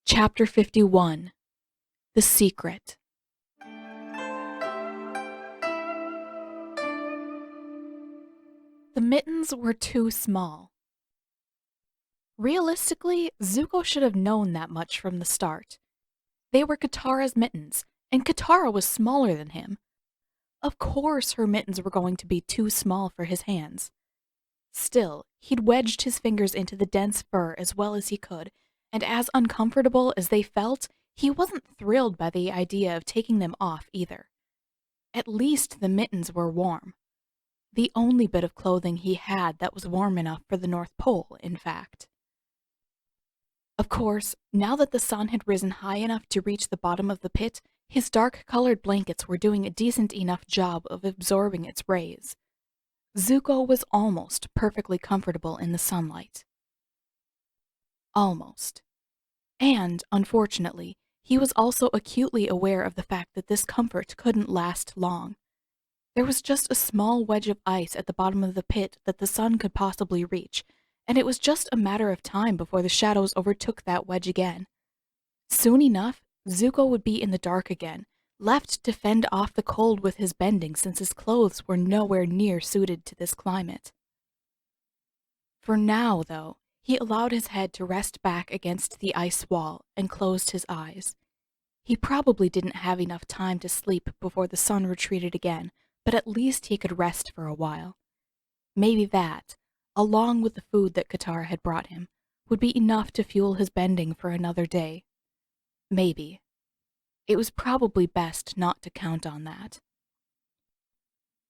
Chapter 51 The Secret. The mittens were too small. Realistically, Zuko should have known that much from the start. They were Katara's mittens, and Katara was smaller than him. Of course her mittens were going to be too small for his hands. Still, he'd wedged his fingers into the dense fur as well as he could, and as uncomfortable as they felt, he wasn't thrilled by the idea of taking them off either. At least the mittens were warm. The only bit of clothing he had that was warm enough for the North Pole, in fact. Of course, now that the sun had risen high enough to reach the bottom of the pit, his dark-colored blankets were doing a decent enough job of absorbing its rays. Zuko was almost perfectly comfortable in the sunlight. Almost. And, unfortunately, he was also acutely aware of the fact that this comfort couldn't last long. There was just a small wedge of ice at the bottom of the pit that the sun could possibly reach, and it was just a matter of time before the shadows overtook that wedge again. Soon enough, Zuko would be in the dark again, left to fend off the cold with his bending since his clothes were nowhere near suited to this climate. For now, though, he allowed his head to rest back against the ice wall and closed his eyes. He probably didn't have enough time to sleep before the sun retreated again, but at least he could rest for a while. Maybe that, along with the food that Katara had brought him, would be enough to fuel his bending for another day. Maybe. It was probably best not to count on that.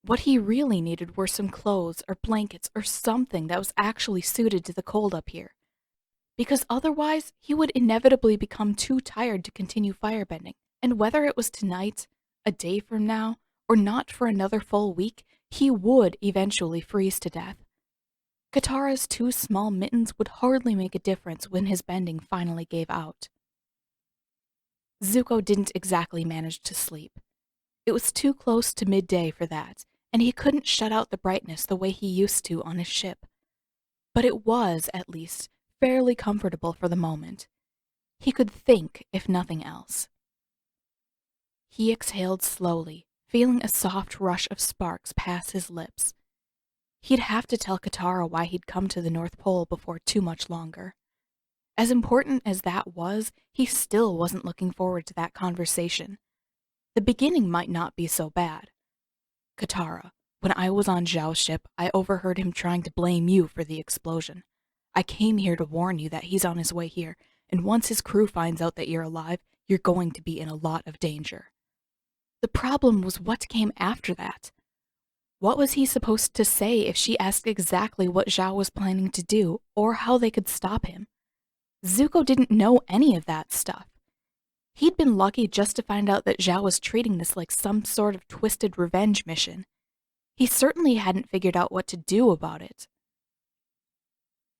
What he really needed were some clothes or blankets or something that was actually suited to the cold up here. Because otherwise, he would inevitably become too tired to continue firebending, and whether it was tonight, a day from now, or not for another full week, he would eventually freeze to death. Katara's two small mittens would hardly make a difference when his bending finally gave out. Zuko didn't exactly manage to sleep. It was too close to midday for that, and he couldn't shut out the brightness the way he used to on his ship. But it was, at least, fairly comfortable for the moment. He could think, if nothing else. He exhaled slowly, feeling a soft rush of sparks pass his lips. He'd have to tell Katara why he'd come to the North Pole before too much longer. As important as that was, he still wasn't looking forward to that conversation. The beginning might not be so bad. Katara, when I was on Zhao's ship, I overheard him trying to blame you for the explosion. I came here to warn you that he's on his way here, and once his crew finds out that you're alive, you're going to be in a lot of danger. The problem was what came after that. What was he supposed to say if she asked exactly what Zhao was planning to do, or how they could stop him? Zuko didn't know any of that stuff. He'd been lucky just to find out that Zhao was treating this like some sort of twisted revenge mission. He certainly hadn't figured out what to do about it.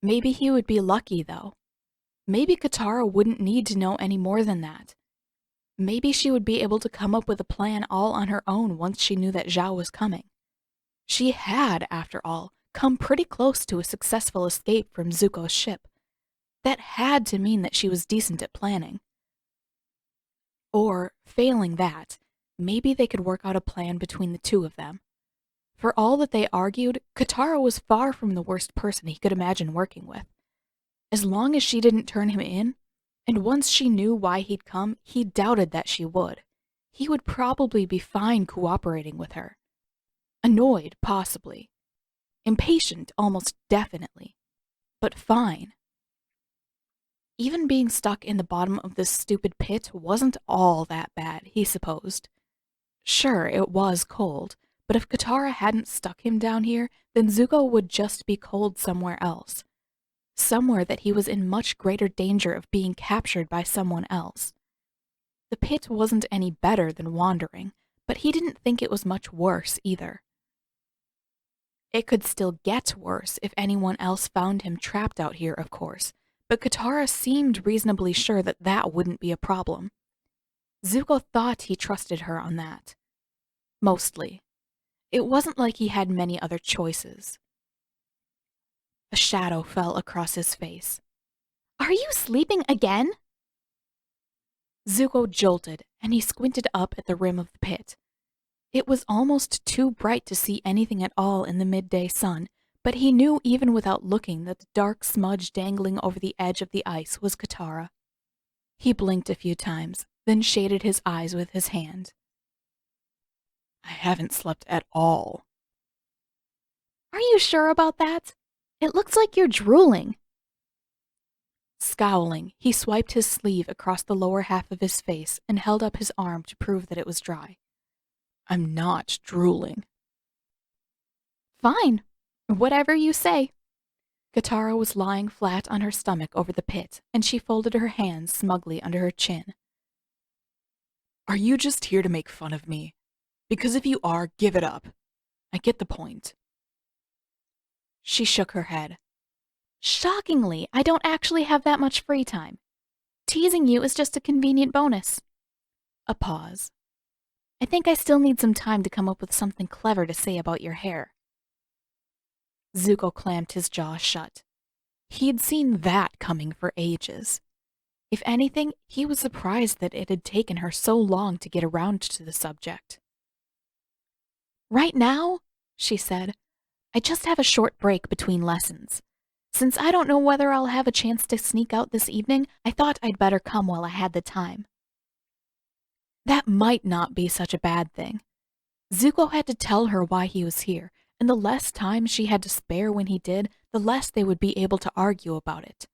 Maybe he would be lucky, though. Maybe Katara wouldn't need to know any more than that. Maybe she would be able to come up with a plan all on her own once she knew that Zhao was coming. She had, after all, come pretty close to a successful escape from Zuko's ship. That had to mean that she was decent at planning. Or, failing that, maybe they could work out a plan between the two of them. For all that they argued, Katara was far from the worst person he could imagine working with. As long as she didn't turn him in, and once she knew why he'd come, he doubted that she would. He would probably be fine cooperating with her. Annoyed, possibly. Impatient, almost definitely. But fine. Even being stuck in the bottom of this stupid pit wasn't all that bad, he supposed. Sure, it was cold, but if Katara hadn't stuck him down here, then Zuko would just be cold somewhere else. Somewhere that he was in much greater danger of being captured by someone else. The pit wasn't any better than wandering, but he didn't think it was much worse either. It could still get worse if anyone else found him trapped out here, of course, but Katara seemed reasonably sure that that wouldn't be a problem. Zuko thought he trusted her on that. Mostly. It wasn't like he had many other choices. A shadow fell across his face. "Are you sleeping again?" Zuko jolted, and he squinted up at the rim of the pit. It was almost too bright to see anything at all in the midday sun, but he knew even without looking that the dark smudge dangling over the edge of the ice was Katara. He blinked a few times, then shaded his eyes with his hand. I haven't slept at all. Are you sure about that? It looks like you're drooling. Scowling, he swiped his sleeve across the lower half of his face and held up his arm to prove that it was dry. I'm not drooling. Fine. Whatever you say. Katara was lying flat on her stomach over the pit, and she folded her hands smugly under her chin. Are you just here to make fun of me? Because if you are, give it up. I get the point. She shook her head. Shockingly, I don't actually have that much free time. Teasing you is just a convenient bonus. A pause. I think I still need some time to come up with something clever to say about your hair. Zuko clamped his jaw shut. He'd seen that coming for ages. If anything, he was surprised that it had taken her so long to get around to the subject. Right now, she said, I just have a short break between lessons. Since I don't know whether I'll have a chance to sneak out this evening, I thought I'd better come while I had the time. That might not be such a bad thing. Zuko had to tell her why he was here, and the less time she had to spare when he did, the less they would be able to argue about it.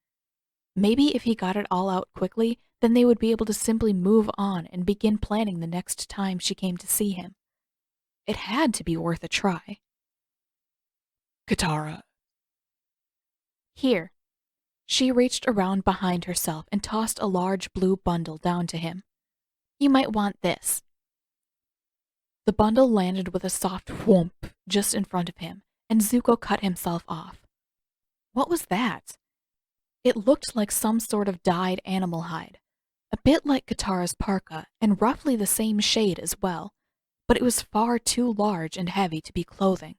Maybe if he got it all out quickly, then they would be able to simply move on and begin planning the next time she came to see him. It had to be worth a try. Katara. Here. She reached around behind herself and tossed a large blue bundle down to him. You might want this. The bundle landed with a soft whoomp just in front of him, and Zuko cut himself off. What was that? It looked like some sort of dyed animal hide, a bit like Katara's parka, and roughly the same shade as well, but it was far too large and heavy to be clothing.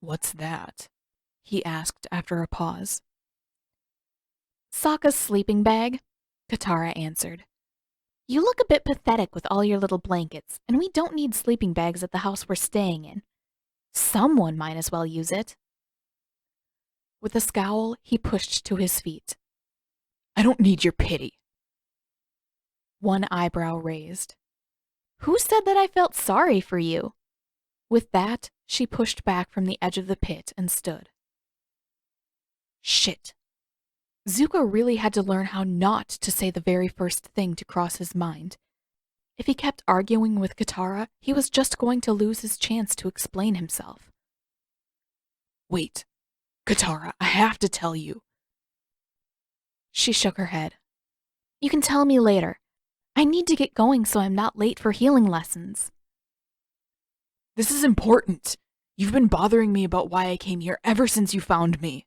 What's that? He asked after a pause. Sokka's sleeping bag, Katara answered. You look a bit pathetic with all your little blankets, and we don't need sleeping bags at the house we're staying in. Someone might as well use it. With a scowl, he pushed to his feet. I don't need your pity. One eyebrow raised. Who said that I felt sorry for you? With that, she pushed back from the edge of the pit and stood. Shit. Zuko really had to learn how not to say the very first thing to cross his mind. If he kept arguing with Katara, he was just going to lose his chance to explain himself. Wait, Katara, I have to tell you. She shook her head. You can tell me later. I need to get going so I'm not late for healing lessons. This is important. You've been bothering me about why I came here ever since you found me.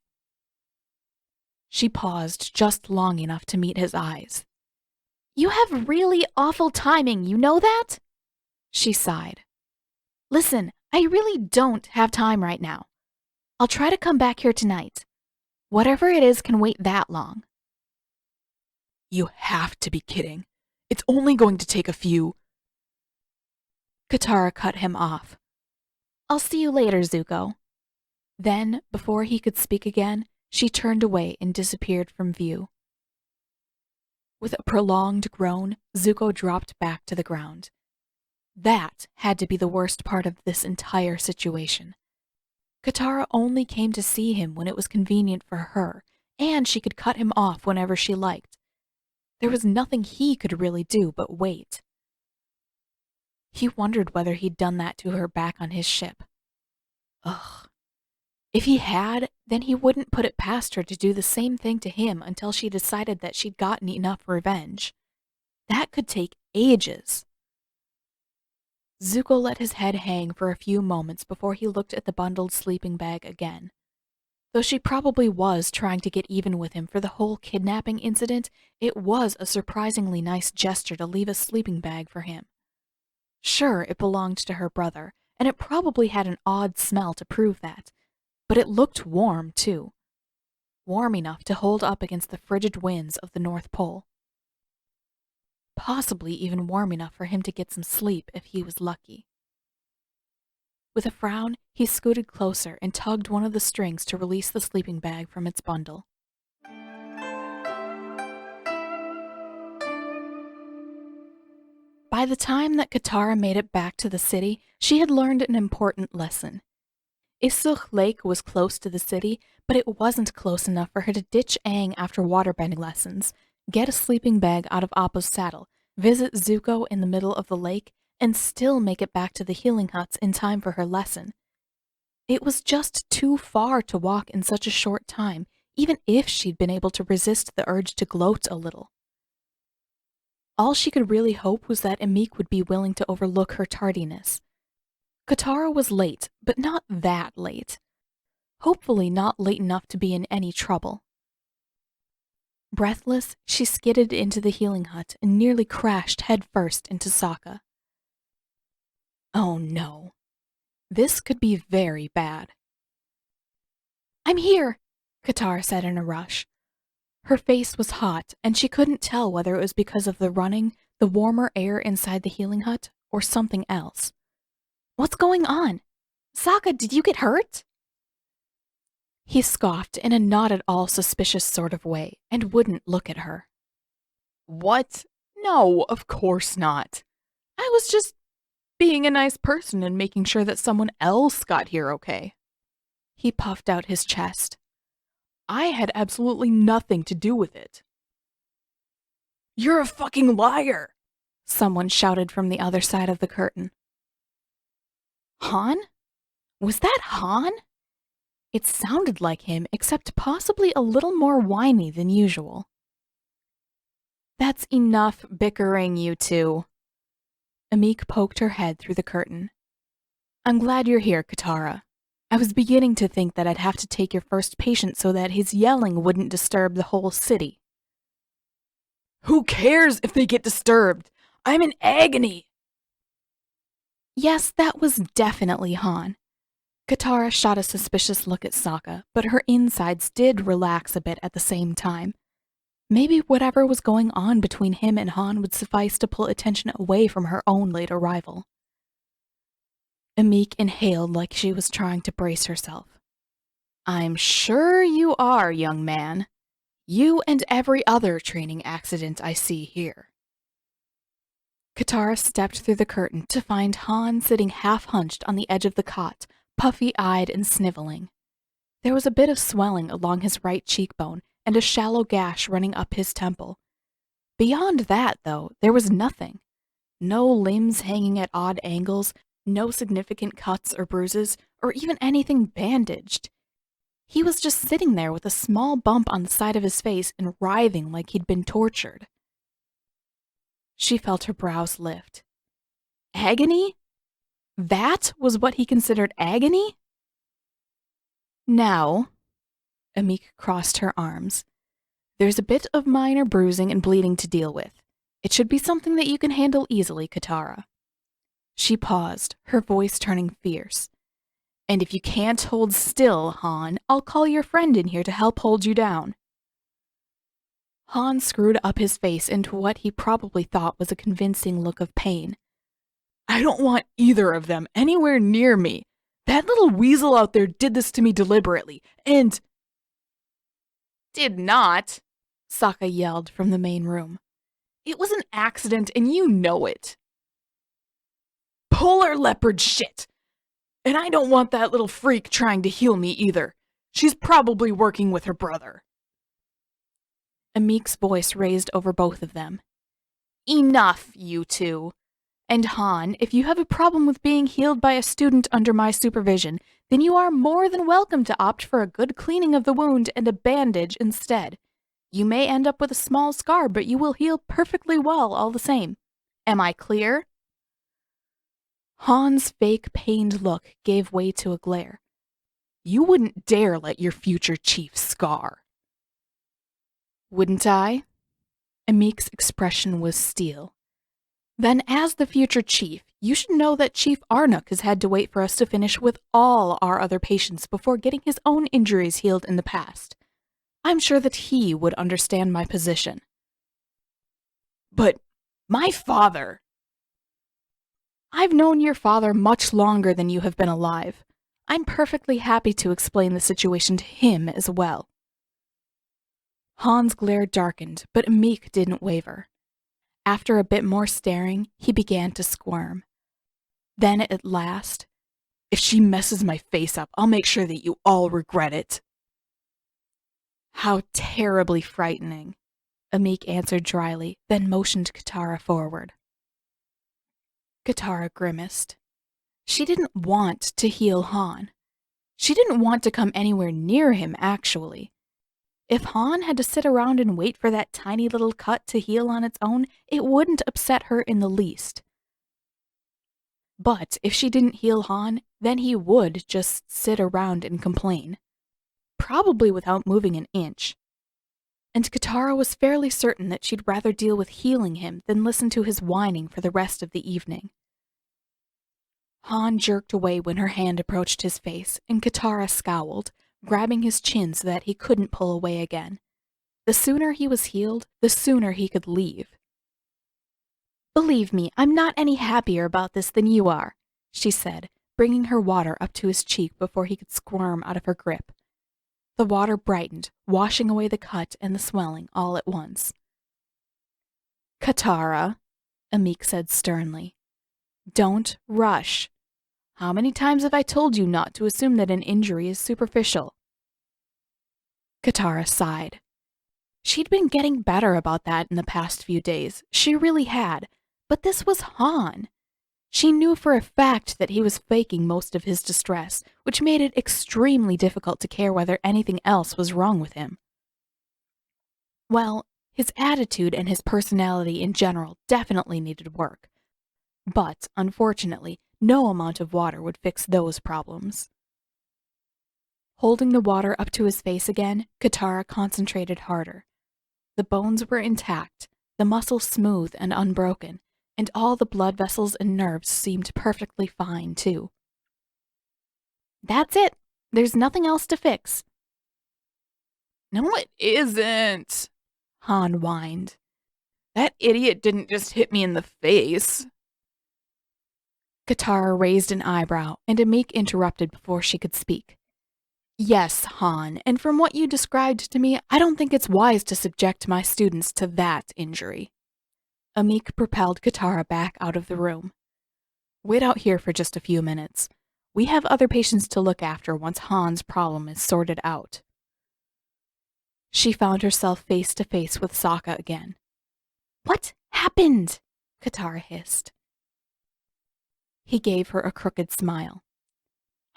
She paused just long enough to meet his eyes. You have really awful timing, you know that? She sighed. Listen, I really don't have time right now. I'll try to come back here tonight. Whatever it is can wait that long. You have to be kidding. It's only going to take a few. Katara cut him off. I'll see you later, Zuko. Then, before he could speak again, she turned away and disappeared from view. With a prolonged groan, Zuko dropped back to the ground. That had to be the worst part of this entire situation. Katara only came to see him when it was convenient for her, and she could cut him off whenever she liked. There was nothing he could really do but wait. He wondered whether he'd done that to her back on his ship. Ugh. If he had, then he wouldn't put it past her to do the same thing to him until she decided that she'd gotten enough revenge. That could take ages. Zuko let his head hang for a few moments before he looked at the bundled sleeping bag again. Though she probably was trying to get even with him for the whole kidnapping incident, it was a surprisingly nice gesture to leave a sleeping bag for him. Sure, it belonged to her brother, and it probably had an odd smell to prove that. But it looked warm, too. Warm enough to hold up against the frigid winds of the North Pole. possibly even warm enough for him to get some sleep if he was lucky. With a frown, he scooted closer and tugged one of the strings to release the sleeping bag from its bundle. By the time that Katara made it back to the city, she had learned an important lesson. Isuk Lake was close to the city, but it wasn't close enough for her to ditch Aang after waterbending lessons, get a sleeping bag out of Appa's saddle, visit Zuko in the middle of the lake, and still make it back to the healing huts in time for her lesson. It was just too far to walk in such a short time, even if she'd been able to resist the urge to gloat a little. All she could really hope was that Amik would be willing to overlook her tardiness. Katara was late, but not that late. Hopefully not late enough to be in any trouble. Breathless, she skidded into the healing hut and nearly crashed headfirst into Sokka. Oh no. This could be very bad. "I'm here," Katara said in a rush. Her face was hot, and she couldn't tell whether it was because of the running, the warmer air inside the healing hut, or something else. "What's going on? Sokka, did you get hurt?" He scoffed in a not at all suspicious sort of way and wouldn't look at her. "What? No, of course not. I was just being a nice person and making sure that someone else got here okay." He puffed out his chest. "I had absolutely nothing to do with it." "You're a fucking liar!" someone shouted from the other side of the curtain. Han? Was that Han? It sounded like him, except possibly a little more whiny than usual. "That's enough bickering, you two." Amik poked her head through the curtain. "I'm glad you're here, Katara. I was beginning to think that I'd have to take your first patient so that his yelling wouldn't disturb the whole city." "Who cares if they get disturbed? I'm in agony!" Yes, that was definitely Han. Katara shot a suspicious look at Sokka, but her insides did relax a bit at the same time. Maybe whatever was going on between him and Han would suffice to pull attention away from her own late arrival. Amik inhaled like she was trying to brace herself. "I'm sure you are, young man. You and every other training accident I see here." Katara stepped through the curtain to find Han sitting half-hunched on the edge of the cot, puffy-eyed and sniveling. There was a bit of swelling along his right cheekbone and a shallow gash running up his temple. Beyond that, though, there was nothing. No limbs hanging at odd angles, no significant cuts or bruises, or even anything bandaged. He was just sitting there with a small bump on the side of his face and writhing like he'd been tortured. She felt her brows lift. Agony? That was what he considered agony? "Now," Amik crossed her arms, "there's a bit of minor bruising and bleeding to deal with. It should be something that you can handle easily, Katara." She paused, her voice turning fierce. "And if you can't hold still, Han, I'll call your friend in here to help hold you down." Han screwed up his face into what he probably thought was a convincing look of pain. "I don't want either of them anywhere near me. That little weasel out there did this to me deliberately, and—" "Did not," Sokka yelled from the main room. "It was an accident, and you know it." "Polar leopard shit! And I don't want that little freak trying to heal me either. She's probably working with her brother." Amik's voice raised over both of them. "Enough, you two. And Han, if you have a problem with being healed by a student under my supervision, then you are more than welcome to opt for a good cleaning of the wound and a bandage instead. You may end up with a small scar, but you will heal perfectly well all the same. Am I clear?" Han's fake pained look gave way to a glare. "You wouldn't dare let your future chief scar." "Wouldn't I?" Amik's expression was steel. "Then as the future chief, you should know that Chief Arnuk has had to wait for us to finish with all our other patients before getting his own injuries healed in the past. I'm sure that he would understand my position." "But My father! I've known your father much longer than you have been alive. I'm perfectly happy to explain the situation to him as well. Han's glare darkened, but Meek didn't waver. After a bit more staring, he began to squirm. Then, at last, if she messes my face up, I'll make sure that you all regret it. How terribly frightening, Amik answered dryly, then motioned Katara forward. Katara grimaced. She didn't want to heal Han. She didn't want to come anywhere near him, actually. If Han had to sit around and wait for that tiny little cut to heal on its own, it wouldn't upset her in the least. But if she didn't heal Han, then he would just sit around and complain. Probably without moving an inch. And Katara was fairly certain that she'd rather deal with healing him than listen to his whining for the rest of the evening. Han jerked away when her hand approached his face, and Katara scowled, grabbing his chin so that he couldn't pull away again. The sooner he was healed, the sooner he could leave. Believe me, I'm not any happier about this than you are, she said, bringing her water up to his cheek before he could squirm out of her grip. The water brightened, washing away the cut and the swelling all at once. Katara, Amik said sternly, don't rush. How many times have I told you not to assume that an injury is superficial? Katara sighed. She'd been getting better about that in the past few days. She really had. But this was Han. She knew for a fact that he was faking most of his distress, which made it extremely difficult to care whether anything else was wrong with him. Well, his attitude and his personality in general definitely needed work. But, unfortunately, no amount of water would fix those problems. Holding the water up to his face again, Katara concentrated harder. The bones were intact, the muscles smooth and unbroken, and all the blood vessels and nerves seemed perfectly fine, too. That's it. There's nothing else to fix. No, it isn't, Han whined. That idiot didn't just hit me in the face. Katara raised an eyebrow, and Amik interrupted before she could speak. Yes, Han, and from what you described to me, I don't think it's wise to subject my students to that injury. Amik propelled Katara back out of the room. Wait out here for just a few minutes. We have other patients to look after once Han's problem is sorted out. She found herself face to face with Sokka again. What happened? Katara hissed. He gave her a crooked smile.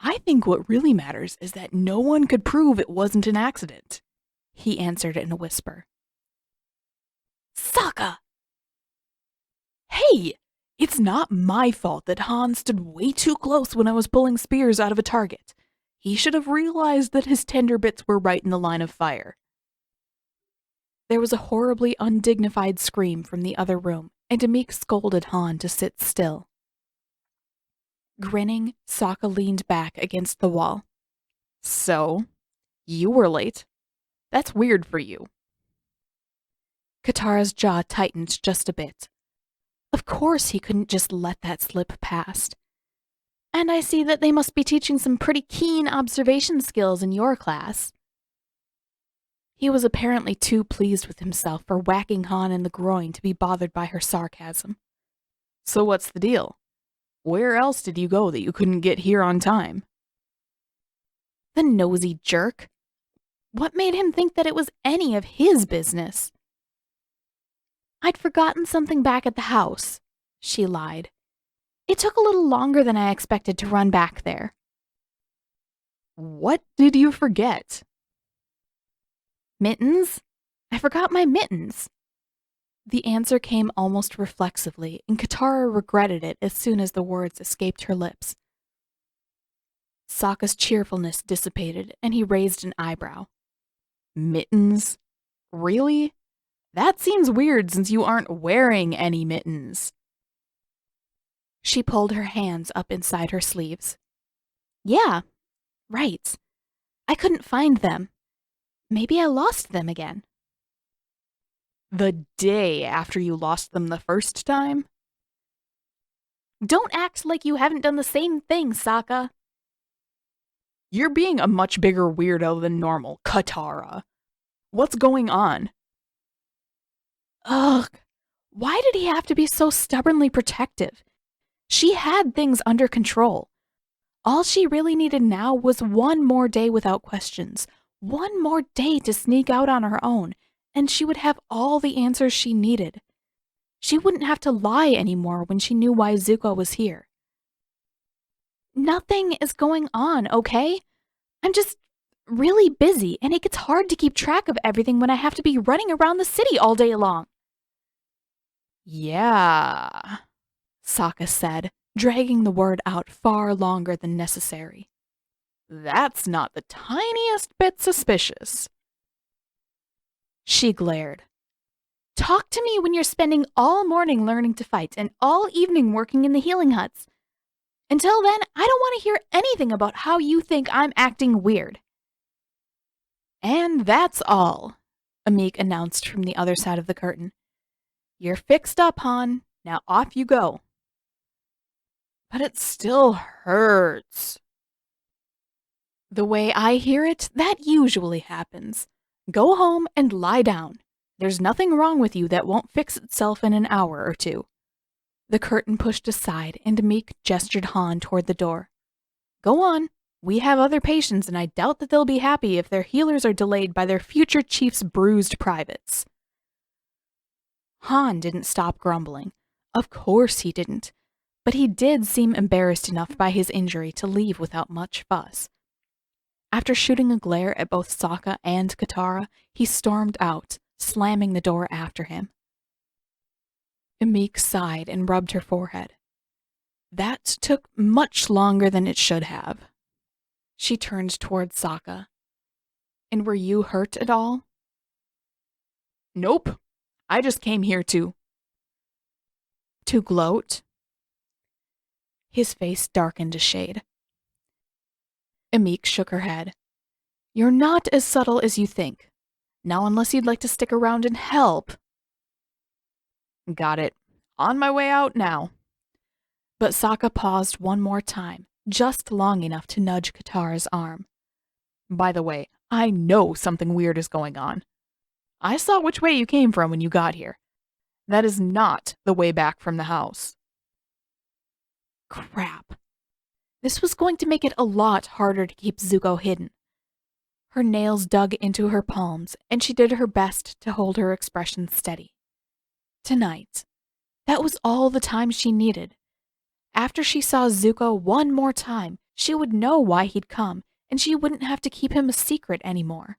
I think what really matters is that no one could prove it wasn't an accident, he answered in a whisper. Sokka! Hey! It's not my fault that Han stood way too close when I was pulling spears out of a target. He should have realized that his tender bits were right in the line of fire. There was a horribly undignified scream from the other room, and Amik scolded Han to sit still. Grinning, Sokka leaned back against the wall. So, you were late. That's weird for you. Katara's jaw tightened just a bit. Of course he couldn't just let that slip past. And I see that they must be teaching some pretty keen observation skills in your class. He was apparently too pleased with himself for whacking Han in the groin to be bothered by her sarcasm. So what's the deal? Where else did you go that you couldn't get here on time? The nosy jerk. What made him think that it was any of his business? I'd forgotten something back at the house, she lied. It took a little longer than I expected to run back there. What did you forget? Mittens? I forgot my mittens. The answer came almost reflexively, and Katara regretted it as soon as the words escaped her lips. Sokka's cheerfulness dissipated, and he raised an eyebrow. Mittens? Really? That seems weird since you aren't wearing any mittens. She pulled her hands up inside her sleeves. Yeah, right. I couldn't find them. Maybe I lost them again. The day after you lost them the first time? Don't act like you haven't done the same thing, Sokka. You're being a much bigger weirdo than normal, Katara. What's going on? Ugh, why did he have to be so stubbornly protective? She had things under control. All she really needed now was one more day without questions, one more day to sneak out on her own, and she would have all the answers she needed. She wouldn't have to lie anymore when she knew why Zuko was here. Nothing is going on, okay? I'm just really busy, and it gets hard to keep track of everything when I have to be running around the city all day long. Yeah, Sokka said, dragging the word out far longer than necessary. That's not the tiniest bit suspicious. She glared. Talk to me when you're spending all morning learning to fight and all evening working in the healing huts. Until then, I don't want to hear anything about how you think I'm acting weird. And that's all, Amik announced from the other side of the curtain. You're fixed up, Han. Now off you go. But it still hurts. The way I hear it, that usually happens. Go home and lie down. There's nothing wrong with you that won't fix itself in an hour or two. The curtain pushed aside, and Meek gestured Han toward the door. Go on. We have other patients, and I doubt that they'll be happy if their healers are delayed by their future chief's bruised privates. Han didn't stop grumbling. Of course he didn't. But he did seem embarrassed enough by his injury to leave without much fuss. After shooting a glare at both Sokka and Katara, he stormed out, slamming the door after him. Amik sighed and rubbed her forehead. That took much longer than it should have. She turned toward Sokka. And were you hurt at all? Nope. I just came here to gloat? His face darkened a shade. Amik shook her head. You're not as subtle as you think. Now, unless you'd like to stick around and help. Got it. On my way out now. But Sokka paused one more time, just long enough to nudge Katara's arm. By the way, I know something weird is going on. I saw which way you came from when you got here. That is not the way back from the house. Crap. This was going to make it a lot harder to keep Zuko hidden. Her nails dug into her palms, and she did her best to hold her expression steady. Tonight, that was all the time she needed. After she saw Zuko one more time, she would know why he'd come, and she wouldn't have to keep him a secret anymore.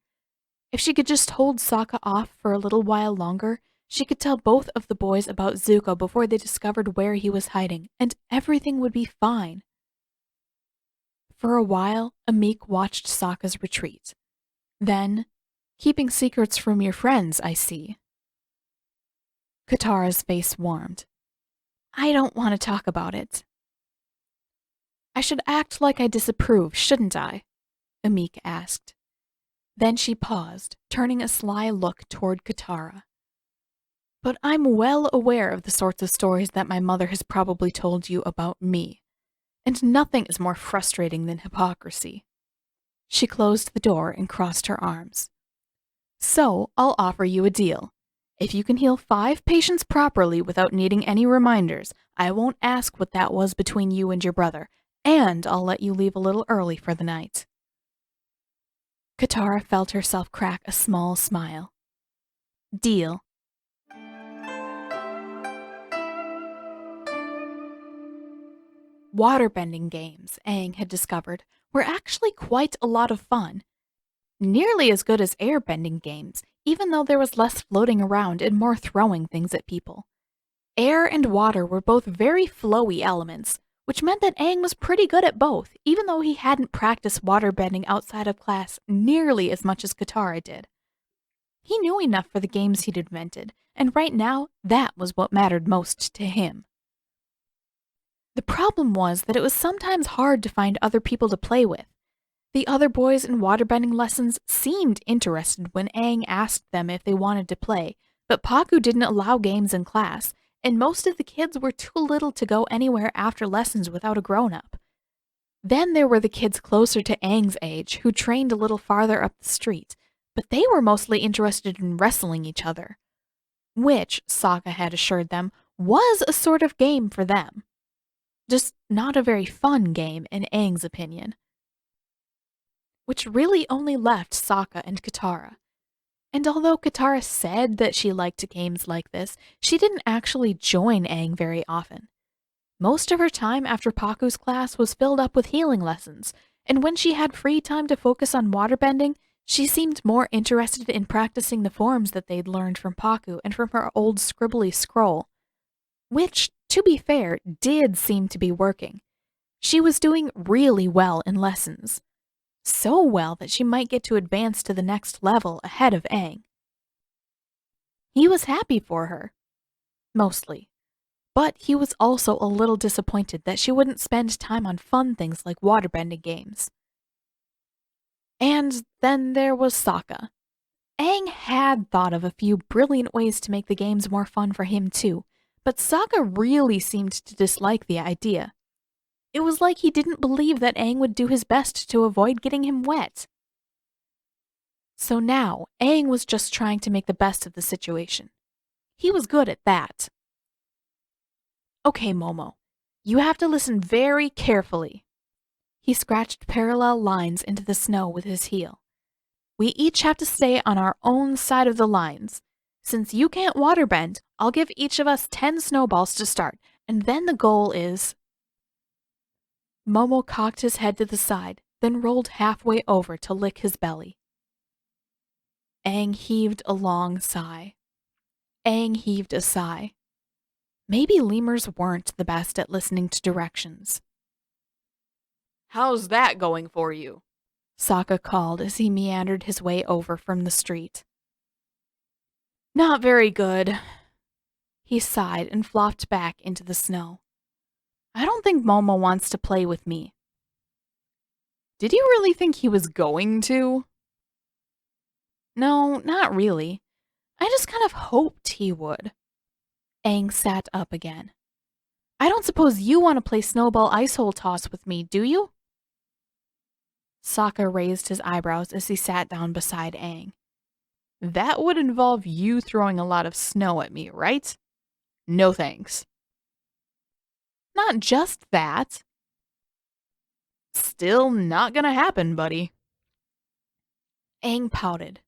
If she could just hold Sokka off for a little while longer, she could tell both of the boys about Zuko before they discovered where he was hiding, and everything would be fine. For a while, Amik watched Sokka's retreat. Then, keeping secrets from your friends, I see. Katara's face warmed. I don't want to talk about it. I should act like I disapprove, shouldn't I? Amik asked. Then she paused, turning a sly look toward Katara. But I'm well aware of the sorts of stories that my mother has probably told you about me, and nothing is more frustrating than hypocrisy. She closed the door and crossed her arms. So, I'll offer you a deal. If you can heal 5 patients properly without needing any reminders, I won't ask what that was between you and your brother, and I'll let you leave a little early for the night. Katara felt herself crack a small smile. Deal. Waterbending games, Aang had discovered, were actually quite a lot of fun. Nearly as good as airbending games, even though there was less floating around and more throwing things at people. Air and water were both very flowy elements, which meant that Aang was pretty good at both, even though he hadn't practiced waterbending outside of class nearly as much as Katara did. He knew enough for the games he'd invented, and right now, that was what mattered most to him. The problem was that it was sometimes hard to find other people to play with. The other boys in waterbending lessons seemed interested when Aang asked them if they wanted to play, But Paku didn't allow games in class, and most of the kids were too little to go anywhere after lessons without a grown-up. Then there were the kids closer to Aang's age who trained a little farther up the street, but they were mostly interested in wrestling each other, which, Sokka had assured them, was a sort of game for them. Just not a very fun game in Aang's opinion. Which really only left Sokka and Katara. And although Katara said that she liked games like this, she didn't actually join Aang very often. Most of her time after Paku's class was filled up with healing lessons, and when she had free time to focus on waterbending, she seemed more interested in practicing the forms that they'd learned from Paku and from her old scribbly scroll. Which, to be fair, did seem to be working. She was doing really well in lessons. So well that she might get to advance to the next level ahead of Aang. He was happy for her. Mostly. But he was also a little disappointed that she wouldn't spend time on fun things like waterbending games. And then there was Sokka. Aang had thought of a few brilliant ways to make the games more fun for him too, but Sokka really seemed to dislike the idea. It was like he didn't believe that Aang would do his best to avoid getting him wet. So now, Aang was just trying to make the best of the situation. He was good at that. Okay, Momo, you have to listen very carefully. He scratched parallel lines into the snow with his heel. We each have to stay on our own side of the lines. Since you can't waterbend, I'll give each of us 10 snowballs to start, and then the goal is... Momo cocked his head to the side, then rolled halfway over to lick his belly. Aang heaved a long sigh. Aang heaved a sigh. Maybe lemurs weren't the best at listening to directions. How's that going for you? Sokka called as he meandered his way over from the street. Not very good. He sighed and flopped back into the snow. I don't think Momo wants to play with me. Did you really think he was going to? No, not really. I just kind of hoped he would. Aang sat up again. I don't suppose you want to play snowball ice hole toss with me, do you? Sokka raised his eyebrows as he sat down beside Aang. That would involve you throwing a lot of snow at me, right? No thanks. Not just that. Still not gonna happen, buddy. Aang pouted.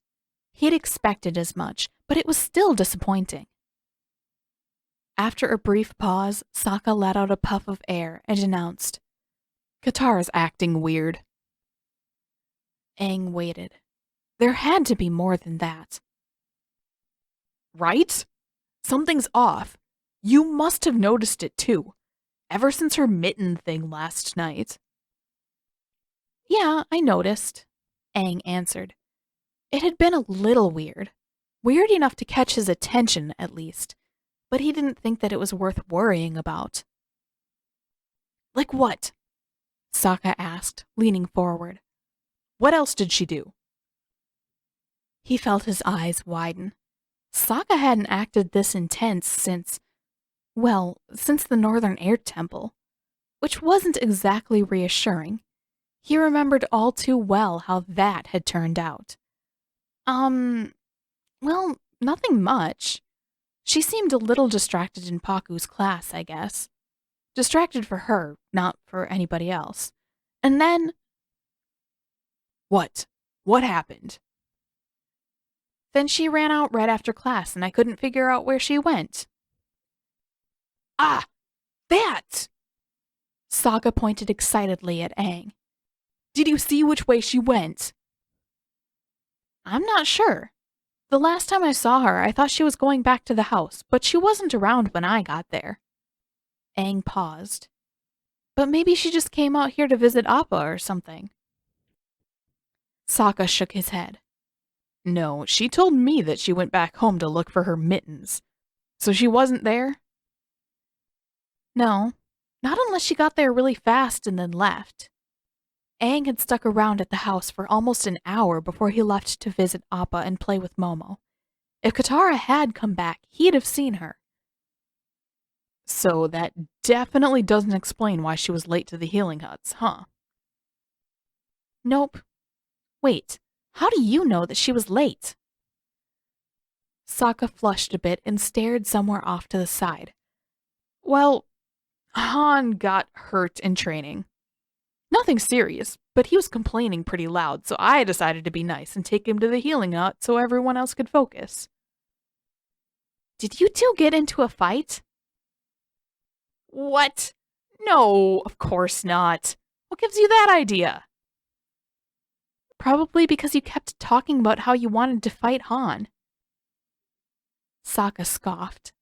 He'd expected as much, but it was still disappointing. After a brief pause, Sokka let out a puff of air and announced, Katara's acting weird. Aang waited. There had to be more than that. Right? Something's off. You must have noticed it too. Ever since her mitten thing last night. Yeah, I noticed, Aang answered. It had been a little weird. Weird enough to catch his attention, at least. But he didn't think that it was worth worrying about. Like what? Sokka asked, leaning forward. What else did she do? He felt his eyes widen. Sokka hadn't acted this intense since the Northern Air Temple, which wasn't exactly reassuring. He remembered all too well how that had turned out. Nothing much. She seemed a little distracted in Paku's class, I guess. Distracted for her, not for anybody else. And then... What? What happened? Then she ran out right after class and I couldn't figure out where she went. Ah! That! Sokka pointed excitedly at Aang. Did you see which way she went? I'm not sure. The last time I saw her, I thought she was going back to the house, but she wasn't around when I got there. Aang paused. But maybe she just came out here to visit Appa or something. Sokka shook his head. No, she told me that she went back home to look for her mittens. So she wasn't there? No, not unless she got there really fast and then left. Aang had stuck around at the house for almost an hour before he left to visit Appa and play with Momo. If Katara had come back, he'd have seen her. So that definitely doesn't explain why she was late to the healing huts, huh? Nope. Wait, how do you know that she was late? Sokka flushed a bit and stared somewhere off to the side. Well, Han got hurt in training. Nothing serious, but he was complaining pretty loud, so I decided to be nice and take him to the healing hut so everyone else could focus. Did you two get into a fight? What? No, of course not. What gives you that idea? Probably because you kept talking about how you wanted to fight Han. Sokka scoffed.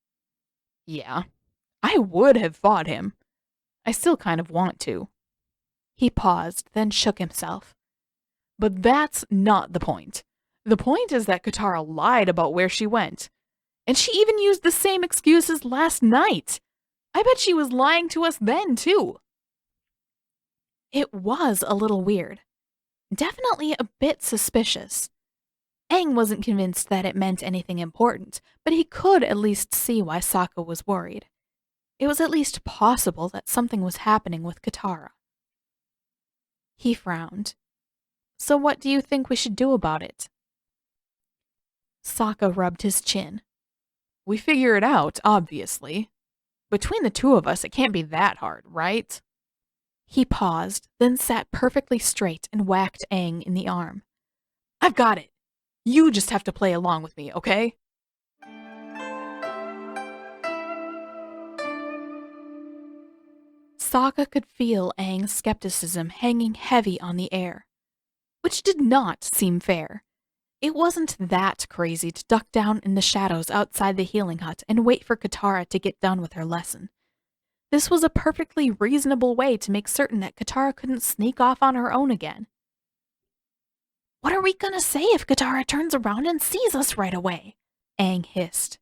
Yeah, I would have fought him. I still kind of want to. He paused, then shook himself. But that's not the point. The point is that Katara lied about where she went. And she even used the same excuses last night. I bet she was lying to us then, too. It was a little weird. Definitely a bit suspicious. Aang wasn't convinced that it meant anything important, but he could at least see why Sokka was worried. It was at least possible that something was happening with Katara. He frowned. So what do you think we should do about it? Sokka rubbed his chin. We figure it out, obviously. Between the two of us, it can't be that hard, right? He paused, then sat perfectly straight and whacked Aang in the arm. I've got it. You just have to play along with me, okay? Sokka could feel Aang's skepticism hanging heavy on the air, which did not seem fair. It wasn't that crazy to duck down in the shadows outside the healing hut and wait for Katara to get done with her lesson. This was a perfectly reasonable way to make certain that Katara couldn't sneak off on her own again. What are we gonna say if Katara turns around and sees us right away? Aang hissed.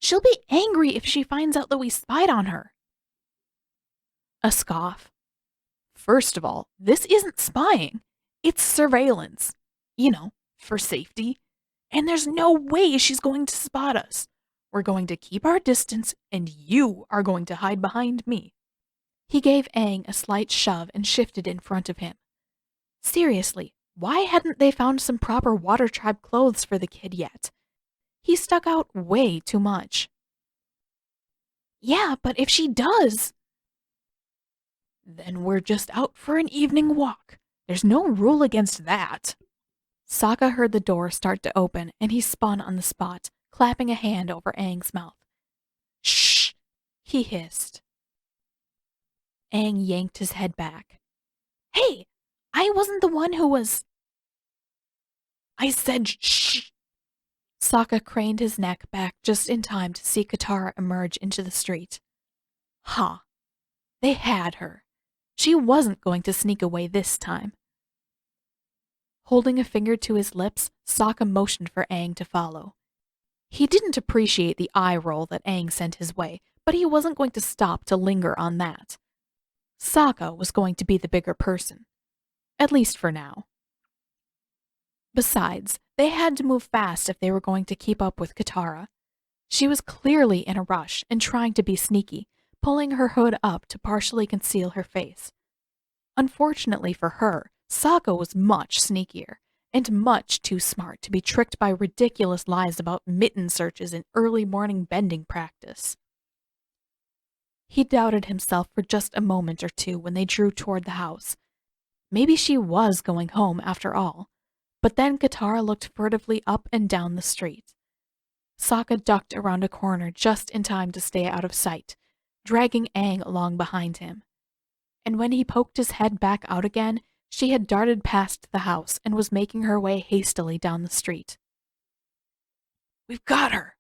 She'll be angry if she finds out that we spied on her. A scoff. First of all, this isn't spying. It's surveillance. You know, for safety. And there's no way she's going to spot us. We're going to keep our distance, and you are going to hide behind me. He gave Aang a slight shove and shifted in front of him. Seriously, why hadn't they found some proper Water Tribe clothes for the kid yet? He stuck out way too much. Yeah, but if she does... Then we're just out for an evening walk. There's no rule against that. Sokka heard the door start to open, and he spun on the spot, clapping a hand over Aang's mouth. Shh! He hissed. Aang yanked his head back. Hey! I wasn't the one who was... I said shh! Sokka craned his neck back just in time to see Katara emerge into the street. Ha! They had her. She wasn't going to sneak away this time. Holding a finger to his lips, Sokka motioned for Aang to follow. He didn't appreciate the eye roll that Aang sent his way, but he wasn't going to stop to linger on that. Sokka was going to be the bigger person. At least for now. Besides, they had to move fast if they were going to keep up with Katara. She was clearly in a rush and trying to be sneaky, pulling her hood up to partially conceal her face. Unfortunately for her, Sokka was much sneakier, and much too smart to be tricked by ridiculous lies about mitten searches and early morning bending practice. He doubted himself for just a moment or two when they drew toward the house. Maybe she was going home after all. But then Katara looked furtively up and down the street. Sokka ducked around a corner just in time to stay out of sight, dragging Aang along behind him. And when he poked his head back out again, she had darted past the house and was making her way hastily down the street. We've got her,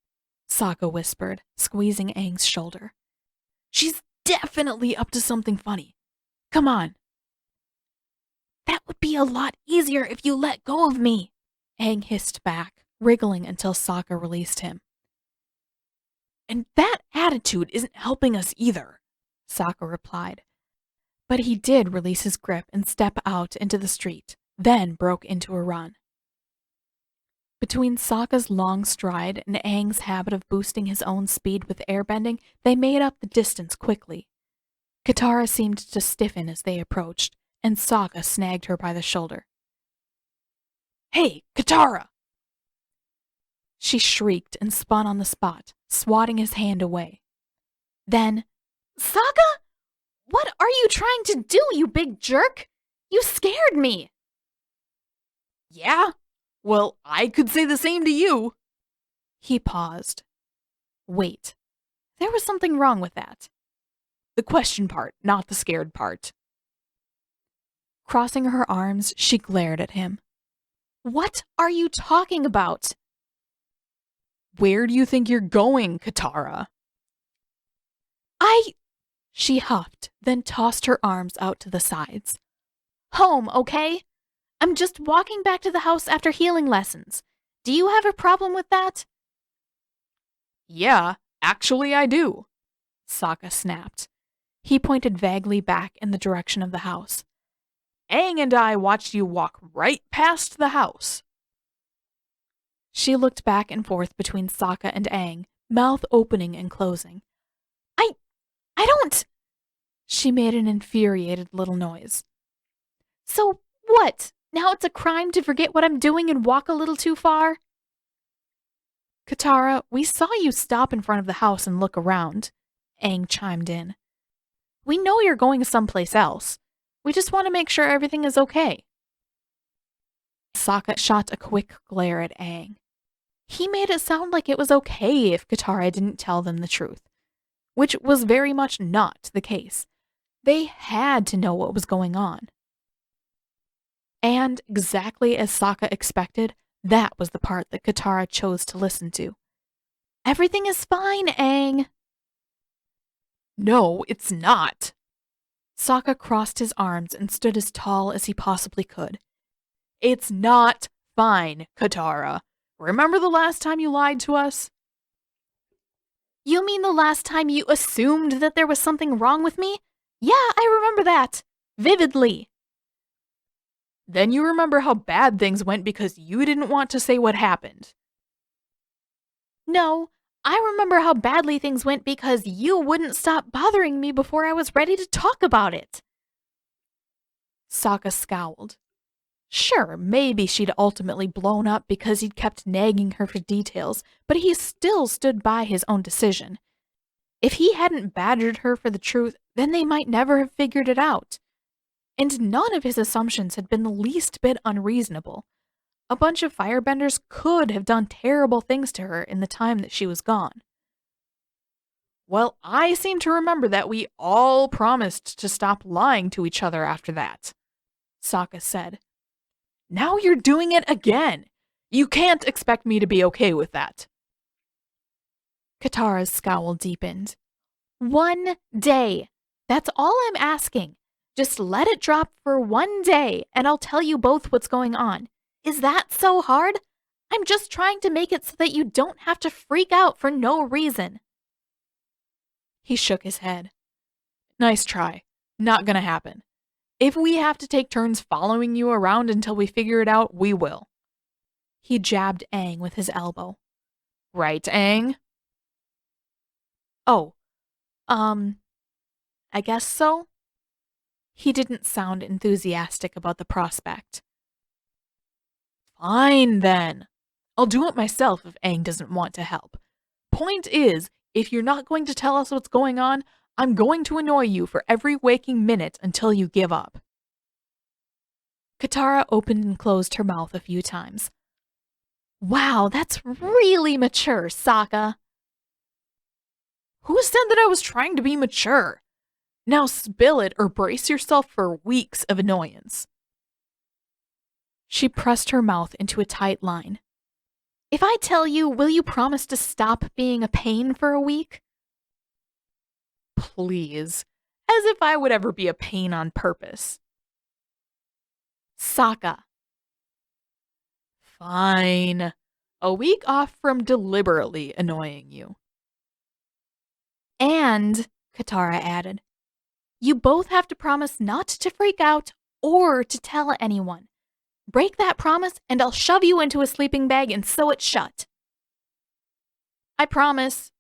Sokka whispered, squeezing Aang's shoulder. She's definitely up to something funny. Come on. That would be a lot easier if you let go of me, Aang hissed back, wriggling until Sokka released him. And that attitude isn't helping us either, Sokka replied. But he did release his grip and step out into the street, then broke into a run. Between Sokka's long stride and Aang's habit of boosting his own speed with airbending, they made up the distance quickly. Katara seemed to stiffen as they approached, and Sokka snagged her by the shoulder. "Hey, Katara!" She shrieked and spun on the spot, swatting his hand away. Then, Sokka? What are you trying to do, you big jerk? You scared me. "Yeah? Well, I could say the same to you." He paused. Wait, there was something wrong with that. The question part, not the scared part. Crossing her arms, she glared at him. What are you talking about? Where do you think you're going, Katara? She huffed, then tossed her arms out to the sides. Home, okay? I'm just walking back to the house after healing lessons. Do you have a problem with that? Yeah, actually I do, Sokka snapped. He pointed vaguely back in the direction of the house. Aang and I watched you walk right past the house. She looked back and forth between Sokka and Aang, mouth opening and closing. I don't... She made an infuriated little noise. So what? Now it's a crime to forget what I'm doing and walk a little too far? Katara, we saw you stop in front of the house and look around, Aang chimed in. We know you're going someplace else. We just want to make sure everything is okay. Sokka shot a quick glare at Aang. He made it sound like it was okay if Katara didn't tell them the truth, which was very much not the case. They had to know what was going on. And exactly as Sokka expected, that was the part that Katara chose to listen to. Everything is fine, Aang. No, it's not. Sokka crossed his arms and stood as tall as he possibly could. It's not fine, Katara. Remember the last time you lied to us? You mean the last time you assumed that there was something wrong with me? Yeah, I remember that. Vividly. Then you remember how bad things went because you didn't want to say what happened. No, I remember how badly things went because you wouldn't stop bothering me before I was ready to talk about it. Sokka scowled. Sure, maybe she'd ultimately blown up because he'd kept nagging her for details, but he still stood by his own decision. If he hadn't badgered her for the truth, then they might never have figured it out. And none of his assumptions had been the least bit unreasonable. A bunch of firebenders could have done terrible things to her in the time that she was gone. Well, I seem to remember that we all promised to stop lying to each other after that, Sokka said. Now you're doing it again. You can't expect me to be okay with that. Katara's scowl deepened. 1 day. That's all I'm asking. Just let it drop for 1 day, and I'll tell you both what's going on. Is that so hard? I'm just trying to make it so that you don't have to freak out for no reason. He shook his head. Nice try. Not gonna happen. If we have to take turns following you around until we figure it out, we will. He jabbed Aang with his elbow. Right, Aang? Oh, I guess so? He didn't sound enthusiastic about the prospect. Fine, then. I'll do it myself if Aang doesn't want to help. Point is, if you're not going to tell us what's going on, I'm going to annoy you for every waking minute until you give up. Katara opened and closed her mouth a few times. Wow, that's really mature, Sokka. Who said that I was trying to be mature? Now spill it or brace yourself for weeks of annoyance. She pressed her mouth into a tight line. If I tell you, will you promise to stop being a pain for a week? Please. As if I would ever be a pain on purpose. Sokka. Fine. A week off from deliberately annoying you. And, Katara added, you both have to promise not to freak out or to tell anyone. Break that promise, and I'll shove you into a sleeping bag and sew it shut. I promise,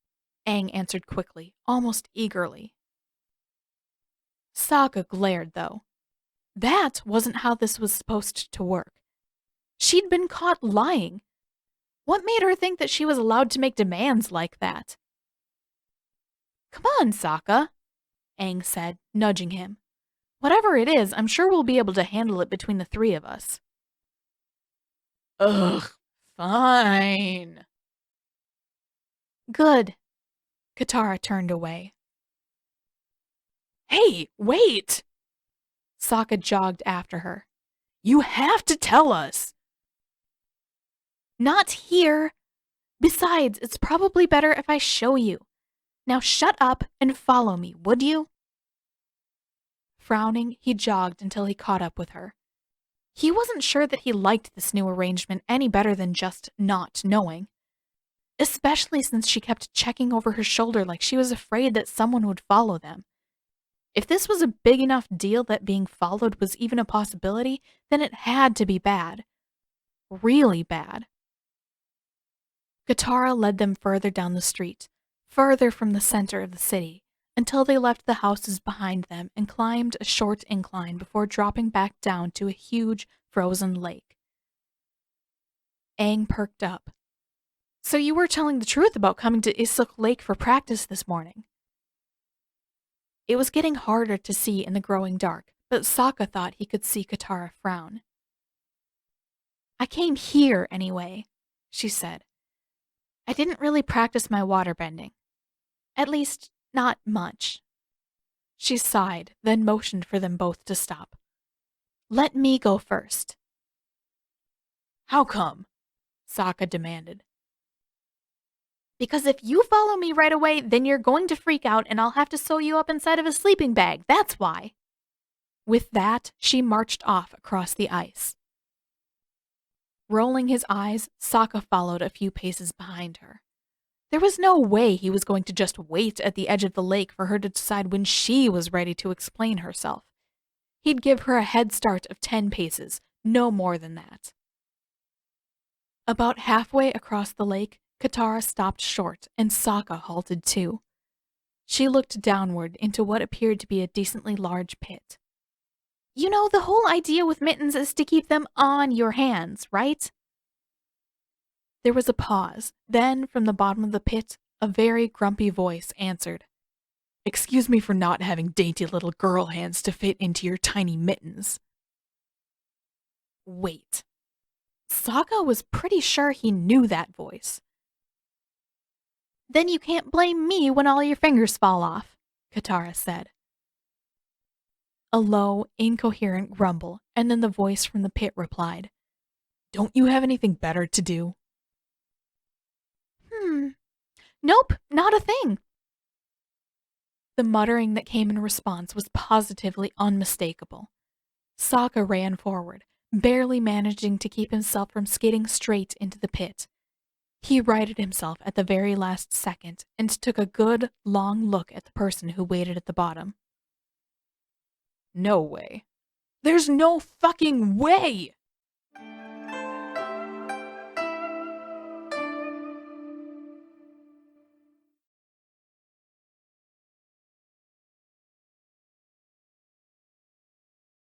Aang answered quickly, almost eagerly. Sokka glared, though. That wasn't how this was supposed to work. She'd been caught lying. What made her think that she was allowed to make demands like that? Come on, Sokka, Aang said, nudging him. Whatever it is, I'm sure we'll be able to handle it between the three of us. Ugh, fine. Good. Katara turned away. Hey, wait! Sokka jogged after her. You have to tell us! Not here. Besides, it's probably better if I show you. Now shut up and follow me, would you? Frowning, he jogged until he caught up with her. He wasn't sure that he liked this new arrangement any better than just not knowing. Especially since she kept checking over her shoulder like she was afraid that someone would follow them. If this was a big enough deal that being followed was even a possibility, then it had to be bad. Really bad. Katara led them further down the street, further from the center of the city, until they left the houses behind them and climbed a short incline before dropping back down to a huge, frozen lake. Aang perked up. So you were telling the truth about coming to Isuk Lake for practice this morning. It was getting harder to see in the growing dark, but Sokka thought he could see Katara frown. I came here anyway, she said. I didn't really practice my waterbending. At least, not much. She sighed, then motioned for them both to stop. Let me go first. How come? Sokka demanded. Because if you follow me right away, then you're going to freak out and I'll have to sew you up inside of a sleeping bag. That's why. With that, she marched off across the ice. Rolling his eyes, Sokka followed a few paces behind her. There was no way he was going to just wait at the edge of the lake for her to decide when she was ready to explain herself. He'd give her a head start of 10 paces, no more than that. About halfway across the lake, Katara stopped short and Sokka halted too. She looked downward into what appeared to be a decently large pit. You know, the whole idea with mittens is to keep them on your hands, right? There was a pause. Then, from the bottom of the pit, a very grumpy voice answered. Excuse me for not having dainty little girl hands to fit into your tiny mittens. Wait. Sokka was pretty sure he knew that voice. Then you can't blame me when all your fingers fall off, Katara said. A low, incoherent grumble, and then the voice from the pit replied, Don't you have anything better to do? Nope, not a thing. The muttering that came in response was positively unmistakable. Sokka ran forward, barely managing to keep himself from skidding straight into the pit. He righted himself at the very last second and took a good, long look at the person who waited at the bottom. No way. There's no fucking way!